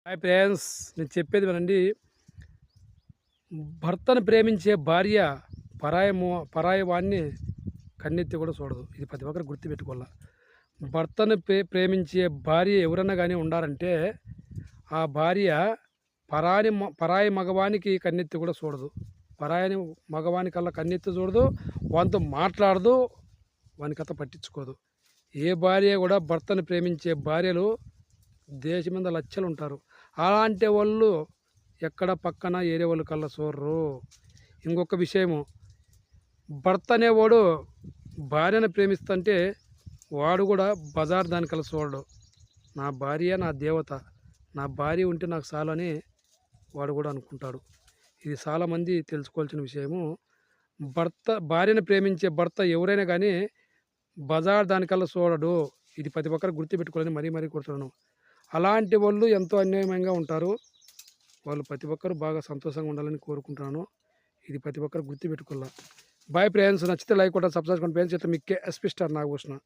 Hi friends, నేను చెప్పేది వినండి. భర్తను ప్రేమించే భార్య పరాయి వాడిని కన్నెత్తి కూడా చూడదు. ఇది ప్రతి ఒక్కరు గుర్తుపెట్టుకోవాల. భర్తను ప్రేమించే భార్య ఎవరన్నా కానీ ఉండాలంటే ఆ భార్య పరాయి మగవానికి కన్నెత్తి కూడా చూడదు. పరాయి మగవానికల్లా కన్నెత్తి చూడదు, వానితో మాట్లాడదు, వానికత పట్టించుకోదు. ఏ భార్య కూడా భర్తను ప్రేమించే భార్యలు దేశం మీద లచ్చలు ఉంటారు. అలాంటి వాళ్ళు ఎక్కడ పక్కన ఏరే వాళ్ళు కల్లా చూడరు. ఇంకొక విషయము, భర్త అనేవాడు భార్యను ప్రేమిస్తుంటే వాడు కూడా బజార్ దానికల్లా చూడడు. నా భార్య నా దేవత, నా భార్య ఉంటే నాకు చాలని వాడు కూడా అనుకుంటాడు. ఇది చాలామంది తెలుసుకోవాల్సిన విషయము. భార్యను ప్రేమించే భర్త ఎవరైనా కానీ బజార్ దానికల్లా చూడడు. ఇది ప్రతి ఒక్కరు గుర్తుపెట్టుకోవాలని మరీ కోరుతున్నాను. అలాంటి వాళ్ళు ఎంతో అన్యాయంగా ఉంటారు. వాళ్ళు ప్రతి ఒక్కరు బాగా సంతోషంగా ఉండాలని కోరుకుంటున్నాను. ఇది ప్రతి ఒక్కరు గుర్తుపెట్టుకోవాలి. బాయ్ ఫ్రెండ్స్, నచ్చితే లైక్ కొట్టండి, సబ్స్క్రైబ్ చేసుకోండి. ఫ్రెండ్స్, ఇట్లా మీకు ఎస్పీ స్టార్ నాగభూషణ.